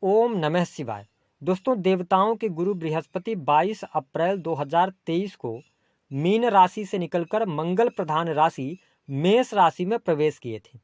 ओम नमः शिवाय। दोस्तों, देवताओं के गुरु बृहस्पति 22 अप्रैल 2023 को मीन राशि से निकलकर मंगल प्रधान राशि मेष राशि में प्रवेश किए थे,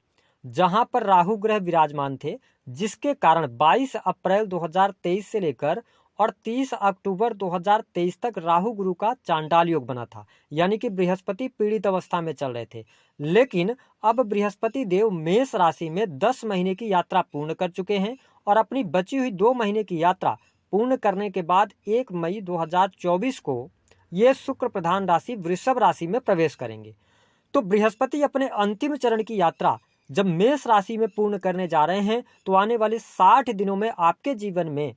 जहां पर राहु ग्रह विराजमान थे, जिसके कारण 22 अप्रैल 2023 से लेकर और 30 अक्टूबर 2023 तक राहु गुरु का चांडाल योग बना था। यानी कि बृहस्पति पीड़ित अवस्था में चल रहे थे। लेकिन अब बृहस्पति देव मेष राशि में 10 महीने की यात्रा पूर्ण कर चुके हैं और अपनी बची हुई 2 महीने की यात्रा पूर्ण करने के बाद 1 मई 2024 को ये शुक्र प्रधान राशि वृषभ राशि में प्रवेश करेंगे। तो बृहस्पति अपने अंतिम चरण की यात्रा जब मेष राशि में पूर्ण करने जा रहे हैं, तो आने वाले 60 दिनों में आपके जीवन में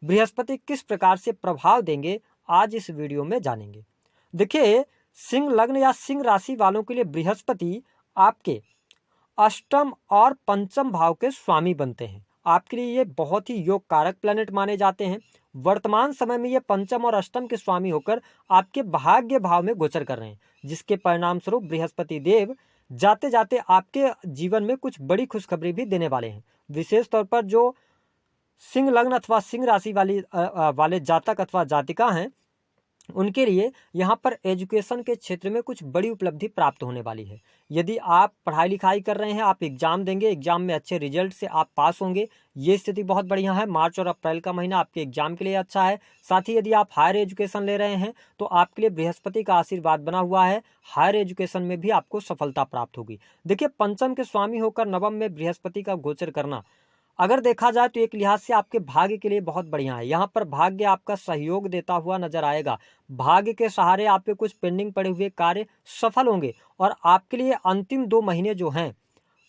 बृहस्पति किस प्रकार से प्रभाव देंगे, आज इस वीडियो में जानेंगे। देखिए, सिंह लग्न या सिंह राशि वालों के लिए बृहस्पति आपके अष्टम और पंचम भाव के स्वामी बनते हैं। आपके लिए ये बहुत ही योग कारक प्लैनेट माने जाते हैं। वर्तमान समय में ये पंचम और अष्टम के स्वामी होकर आपके भाग्य भाव में गोचर कर रहे हैं, जिसके परिणाम स्वरूप बृहस्पति देव जाते जाते आपके जीवन में कुछ बड़ी खुशखबरी भी देने वाले हैं। विशेष तौर पर जो सिंह लग्न अथवा सिंह राशि वाले जातक अथवा जातिका हैं, उनके लिए यहाँ पर एजुकेशन के क्षेत्र में कुछ बड़ी उपलब्धि प्राप्त होने वाली है। यदि आप पढ़ाई लिखाई कर रहे हैं, आप एग्जाम देंगे, एग्जाम में अच्छे रिजल्ट से आप पास होंगे, ये स्थिति बहुत बढ़िया है। मार्च और अप्रैल का महीना आपके एग्जाम के लिए अच्छा है। साथ ही यदि आप हायर एजुकेशन ले रहे हैं, तो आपके लिए बृहस्पति का आशीर्वाद बना हुआ है, हायर एजुकेशन में भी आपको सफलता प्राप्त होगी। देखिए, पंचम के स्वामी होकर नवम में बृहस्पति का गोचर करना अगर देखा जाए तो एक लिहाज से आपके भाग्य के लिए बहुत बढ़िया है। यहाँ पर भाग्य आपका सहयोग देता हुआ नजर आएगा। भाग्य के सहारे आपके कुछ पेंडिंग पड़े हुए कार्य सफल होंगे और आपके लिए अंतिम 2 महीने जो हैं,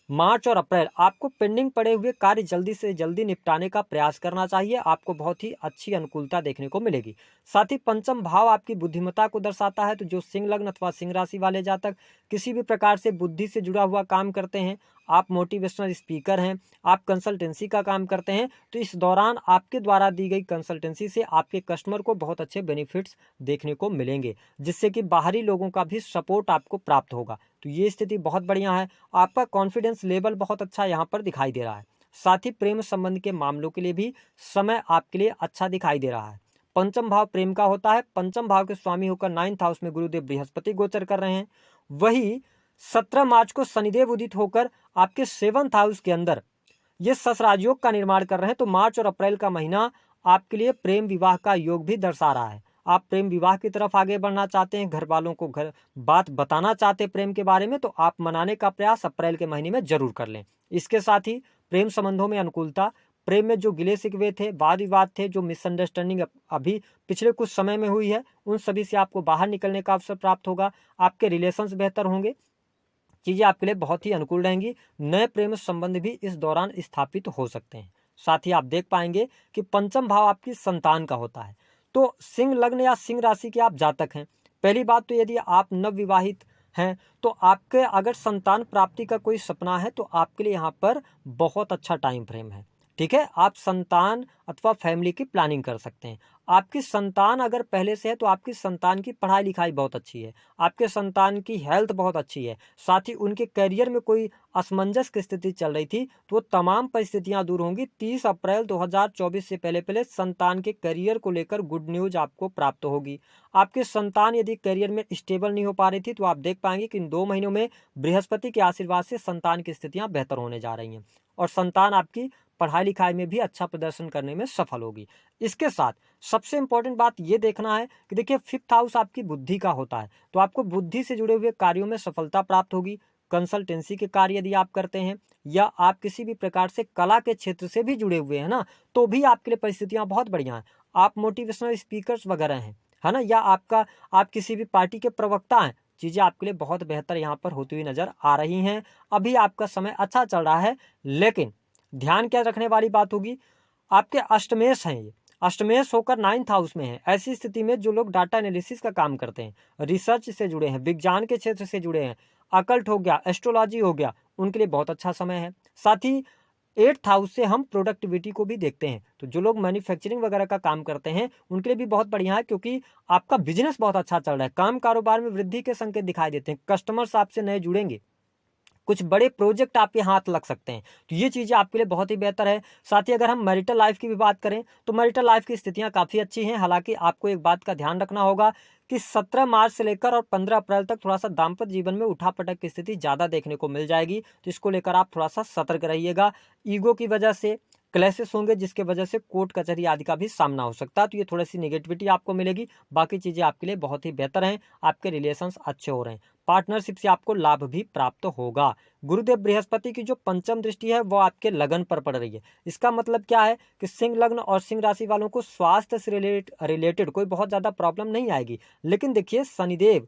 मार्च और अप्रैल, आपको पेंडिंग पड़े हुए कार्य जल्दी से जल्दी निपटाने का प्रयास करना चाहिए। आपको बहुत ही अच्छी अनुकूलता देखने को मिलेगी। साथ ही पंचम भाव आपकी बुद्धिमत्ता को दर्शाता है। तो जो सिंह लग्न अथवा सिंह राशि वाले जातक किसी भी प्रकार से बुद्धि से जुड़ा हुआ काम करते हैं, आप मोटिवेशनल स्पीकर हैं, आप कंसल्टेंसी का काम करते हैं, तो इस दौरान आपके द्वारा दी गई कंसल्टेंसी से आपके कस्टमर को बहुत अच्छे बेनिफिट्स देखने को मिलेंगे, जिससे कि बाहरी लोगों का भी सपोर्ट आपको प्राप्त होगा। तो ये स्थिति बहुत बढ़िया है। आपका कॉन्फिडेंस लेवल बहुत अच्छा यहाँ पर दिखाई दे रहा है। साथ ही प्रेम संबंध के मामलों के लिए भी समय आपके लिए अच्छा दिखाई दे रहा है। पंचम भाव प्रेम का होता है। पंचम भाव के स्वामी होकर 9th हाउस में गुरुदेव बृहस्पति गोचर कर रहे हैं। वही 17 मार्च को शनिदेव उदित होकर आपके 7th हाउस के अंदर ये सस राजयोग का निर्माण कर रहे हैं। तो मार्च और अप्रैल का महीना आपके लिए प्रेम विवाह का योग भी दर्शा रहा है। आप प्रेम विवाह की तरफ आगे बढ़ना चाहते हैं, घर वालों को बात बताना चाहते हैं प्रेम के बारे में, तो आप मनाने का प्रयास अप्रैल के महीने में जरूर कर लें। इसके साथ ही प्रेम संबंधों में अनुकूलता, प्रेम में जो गिले शिकवे थे, वाद विवाद थे, जो मिसअंडरस्टैंडिंग अभी पिछले कुछ समय में हुई है, उन सभी से आपको बाहर निकलने का अवसर प्राप्त होगा। आपके रिलेशंस बेहतर होंगे, चीजें आपके लिए बहुत ही अनुकूल रहेंगी। नए प्रेम संबंध भी इस दौरान स्थापित हो सकते हैं। साथ ही आप देख पाएंगे कि पंचम भाव आपकी संतान का होता है। तो सिंह लग्न या सिंह राशि के आप जातक हैं, पहली बात तो यदि आप नवविवाहित हैं, तो आपके अगर संतान प्राप्ति का कोई सपना है, तो आपके लिए यहाँ पर बहुत अच्छा टाइम फ्रेम है। ठीक है, आप संतान अथवा फैमिली की प्लानिंग कर सकते हैं। आपकी संतान अगर पहले से है, तो आपकी संतान की पढ़ाई लिखाई बहुत अच्छी है, आपके संतान की हेल्थ बहुत अच्छी है। साथ ही उनके करियर में कोई असमंजस की स्थिति चल रही थी, तो वो तमाम परिस्थितियां दूर होंगी। 30 अप्रैल 2024 से पहले पहले संतान के करियर को लेकर गुड न्यूज आपको प्राप्त होगी। आपके संतान यदि करियर में स्टेबल नहीं हो पा रही थी, तो आप देख पाएंगे कि इन 2 महीनों में बृहस्पति के आशीर्वाद से संतान की स्थितियां बेहतर होने जा रही हैं और संतान आपकी पढ़ाई लिखाई में भी अच्छा प्रदर्शन करने में सफल होगी। इसके साथ सबसे इंपॉर्टेंट बात ये देखना है कि देखिए, 5th हाउस आपकी बुद्धि का होता है, तो आपको बुद्धि से जुड़े हुए कार्यों में सफलता प्राप्त होगी। कंसल्टेंसी के कार्य यदि आप करते हैं या आप किसी भी प्रकार से कला के क्षेत्र से भी जुड़े हुए हैं ना, तो भी आपके लिए परिस्थितियां बहुत बढ़िया हैं। आप मोटिवेशनल स्पीकर्स वगैरह हैं, है ना, या आप किसी भी पार्टी के प्रवक्ता हैं, चीजें आपके लिए बहुत बेहतर यहाँ पर होती हुई नजर आ रही हैं। अभी आपका समय अच्छा चल रहा है, लेकिन ध्यान क्या रखने वाली बात होगी, आपके अष्टमेश हैं, ये अष्टमेश होकर 9th हाउस में है। ऐसी स्थिति में जो लोग डाटा एनालिसिस का काम करते हैं, रिसर्च से जुड़े हैं, विज्ञान के क्षेत्र से जुड़े हैं, अकल्ट हो गया, एस्ट्रोलॉजी हो गया, उनके लिए बहुत अच्छा समय है। साथ ही 8th हाउस से हम प्रोडक्टिविटी को भी देखते हैं, तो जो लोग मैन्युफैक्चरिंग वगैरह का काम करते हैं उनके लिए भी बहुत बढ़िया है, क्योंकि आपका बिजनेस बहुत अच्छा चल रहा है। काम कारोबार में वृद्धि के संकेत दिखाई देते हैं, कस्टमर्स आपसे नए जुड़ेंगे, कुछ बड़े प्रोजेक्ट आपके हाथ लग सकते हैं। तो ये चीज़ें आपके लिए बहुत ही बेहतर है। साथ ही अगर हम मैरिटल लाइफ की भी बात करें तो मैरिटल लाइफ की स्थितियां काफ़ी अच्छी हैं। हालांकि आपको एक बात का ध्यान रखना होगा कि 17 मार्च से लेकर और 15 अप्रैल तक थोड़ा सा दाम्पत्य जीवन में उठापटक की स्थिति ज़्यादा देखने को मिल जाएगी। तो इसको लेकर आप थोड़ा सा सतर्क रहिएगा। ईगो की वजह से क्लैशेस होंगे, जिसके वजह से कोर्ट कचहरी आदि का भी सामना हो सकता है। तो ये थोड़ी सी नेगेटिविटी आपको मिलेगी। बाकी चीज़ें आपके लिए बहुत ही बेहतर हैं। आपके रिलेशंस अच्छे हो रहे हैं। पार्टनरशिप से आपको लाभ भी प्राप्त होगा। गुरुदेव बृहस्पति की जो पंचम दृष्टि है वो आपके लगन पर पड़ रही है। इसका मतलब क्या है कि सिंह लग्न और सिंह राशि वालों को स्वास्थ्य से रिलेटेड कोई बहुत ज़्यादा प्रॉब्लम नहीं आएगी। लेकिन देखिए, शनिदेव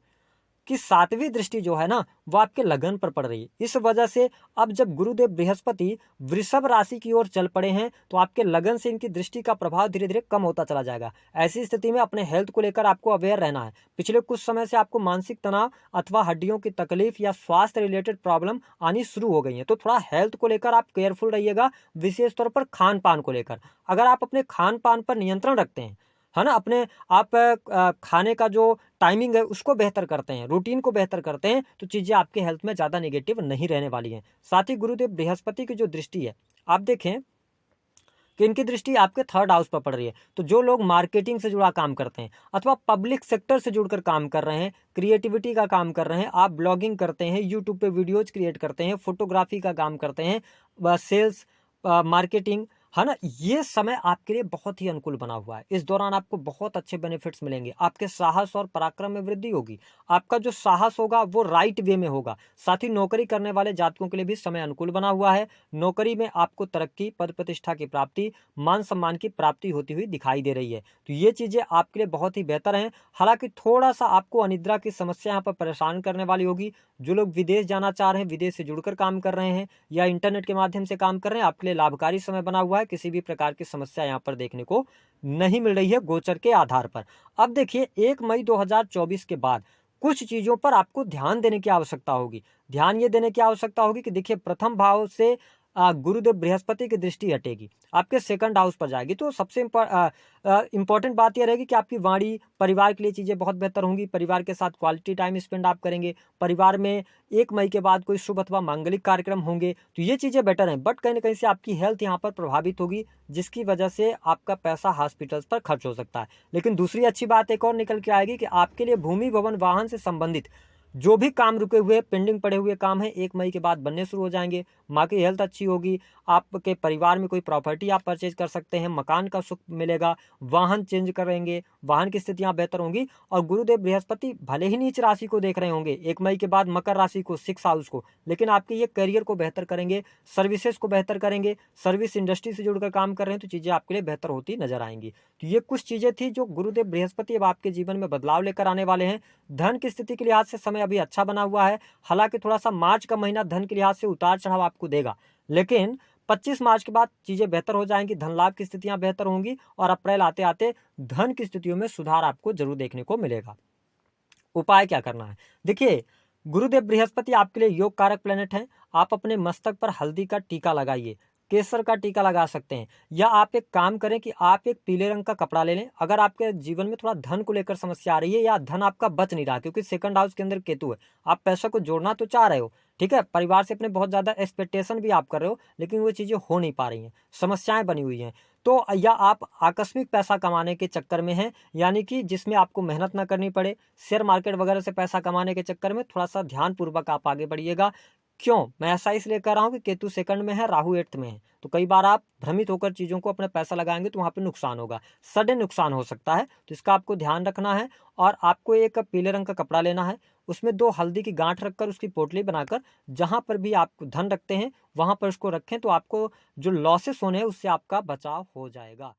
कि 7वीं दृष्टि जो है ना वो आपके लगन पर पड़ रही है। इस वजह से अब जब गुरुदेव बृहस्पति वृषभ राशि की ओर चल पड़े हैं तो आपके लगन से इनकी दृष्टि का प्रभाव धीरे धीरे कम होता चला जाएगा। ऐसी स्थिति में अपने हेल्थ को लेकर आपको अवेयर रहना है। पिछले कुछ समय से आपको मानसिक तनाव अथवा हड्डियों की तकलीफ या स्वास्थ्य रिलेटेड प्रॉब्लम आनी शुरू हो गई है। तो थोड़ा हेल्थ को लेकर आप केयरफुल रहिएगा, विशेष तौर पर खान पान को लेकर। अगर आप अपने खान पान पर नियंत्रण रखते हैं, है ना, अपने आप खाने का जो टाइमिंग है उसको बेहतर करते हैं, रूटीन को बेहतर करते हैं, तो चीज़ें आपके हेल्थ में ज़्यादा नेगेटिव नहीं रहने वाली हैं। साथ ही गुरुदेव बृहस्पति की जो दृष्टि है, आप देखें कि इनकी दृष्टि आपके 3rd हाउस पर पड़ रही है। तो जो लोग मार्केटिंग से जुड़ा काम करते हैं अथवा पब्लिक सेक्टर से जुड़कर काम कर रहे हैं, क्रिएटिविटी का काम कर रहे हैं, आप ब्लॉगिंग करते हैं, यूट्यूब पे वीडियोज क्रिएट करते हैं, फोटोग्राफी का काम करते हैं, सेल्स, मार्केटिंग, है ना, ये समय आपके लिए बहुत ही अनुकूल बना हुआ है। इस दौरान आपको बहुत अच्छे बेनिफिट्स मिलेंगे। आपके साहस और पराक्रम में वृद्धि होगी। आपका जो साहस होगा वो राइट वे में होगा। साथ ही नौकरी करने वाले जातकों के लिए भी समय अनुकूल बना हुआ है। नौकरी में आपको तरक्की, पद प्रतिष्ठा की प्राप्ति, मान सम्मान की प्राप्ति होती हुई दिखाई दे रही है। तो ये चीज़ें आपके लिए बहुत ही बेहतर हैं। हालांकि थोड़ा सा आपको अनिद्रा की समस्या यहाँ पर परेशान करने वाली होगी। जो लोग विदेश जाना चाह रहे हैं, विदेश से जुड़कर काम कर रहे हैं या इंटरनेट के माध्यम से काम कर रहे हैं, आपके लिए लाभकारी समय बना हुआ है। किसी भी प्रकार की समस्या यहाँ पर देखने को नहीं मिल रही है गोचर के आधार पर। अब देखिए, 1 मई 2024 के बाद कुछ चीजों पर आपको ध्यान देने की आवश्यकता होगी। ध्यान ये देने की आवश्यकता होगी कि देखिए, प्रथम भाव से गुरुदेव बृहस्पति की दृष्टि हटेगी, आपके 2nd हाउस पर जाएगी। तो सबसे इंपॉर्टेंट बात यह रहेगी कि आपकी वाणी, परिवार के लिए चीज़ें बहुत बेहतर होंगी। परिवार के साथ क्वालिटी टाइम स्पेंड आप करेंगे। परिवार में 1 मई के बाद कोई शुभ अथवा मांगलिक कार्यक्रम होंगे, तो ये चीज़ें बेटर हैं। बट कहीं ना कहीं से आपकी हेल्थ यहाँ पर प्रभावित होगी, जिसकी वजह से आपका पैसा हॉस्पिटल्स पर खर्च हो सकता है। लेकिन दूसरी अच्छी बात एक और निकल के आएगी कि आपके लिए भूमि, भवन, वाहन से संबंधित जो भी काम रुके हुए, पेंडिंग पड़े हुए काम हैं, 1 मई के बाद बनने शुरू हो जाएंगे। माँ की हेल्थ अच्छी होगी। आपके परिवार में कोई प्रॉपर्टी आप परचेज कर सकते हैं, मकान का सुख मिलेगा, वाहन चेंज करेंगे, वाहन की स्थितियां बेहतर होंगी। और गुरुदेव बृहस्पति भले ही नीच राशि को देख रहे होंगे 1 मई के बाद, मकर राशि को, 6 हाउस को, लेकिन आपके ये करियर को बेहतर करेंगे, सर्विसेज को बेहतर करेंगे। सर्विस इंडस्ट्री से जुड़कर काम कर रहे हैं तो चीज़ें आपके लिए बेहतर होती नजर आएंगी। तो ये कुछ चीज़ें थी जो गुरुदेव बृहस्पति अब आपके जीवन में बदलाव लेकर आने वाले हैं। धन की स्थिति के लिहाज से समय अभी अच्छा बना हुआ है। हालांकि थोड़ा सा मार्च का महीना धन के लिहाज से उतार चढ़ाव आपको देगा, लेकिन 25 मार्च के बाद चीजें बेहतर हो जाएंगी। धन लाभ की स्थितियां बेहतर होंगी और अप्रैल आते आते धन की स्थितियों में सुधार आपको जरूर देखने को मिलेगा। उपाय क्या करना है? देखिए, गुरुदेव बृहस्पति आपके लिए योग कारक प्लेनेट हैं। आप अपने मस्तक पर हल्दी का टीका लगाइए, केसर का टीका लगा सकते हैं, या आप एक काम करें कि आप एक पीले रंग का कपड़ा ले लें। अगर आपके जीवन में थोड़ा धन को लेकर समस्या आ रही है या धन आपका बच नहीं रहा, क्योंकि 2nd हाउस के अंदर केतु है, आप पैसा को जोड़ना तो चाह रहे हो, ठीक है, परिवार से अपने बहुत ज्यादा एक्सपेक्टेशन भी आप कर रहे हो, लेकिन वो चीजें हो नहीं पा रही हैं, समस्याएं बनी हुई हैं। तो या आप आकस्मिक पैसा कमाने के चक्कर में हैं, यानी कि जिसमें आपको मेहनत ना करनी पड़े, शेयर मार्केट वगैरह से पैसा कमाने के चक्कर में थोड़ा सा ध्यानपूर्वक आप आगे बढ़िएगा। क्यों मैं ऐसा इसलिए कह रहा हूँ कि केतु 2nd में है, राहु 8th में है, तो कई बार आप भ्रमित होकर चीज़ों को अपना पैसा लगाएंगे तो वहाँ पे नुकसान होगा, सडन नुकसान हो सकता है। तो इसका आपको ध्यान रखना है। और आपको एक पीले रंग का कपड़ा लेना है, उसमें 2 हल्दी की गांठ रखकर उसकी पोटली बनाकर जहाँ पर भी आप धन रखते हैं वहाँ पर उसको रखें, तो आपको जो लॉसेस होने हैं उससे आपका बचाव हो जाएगा।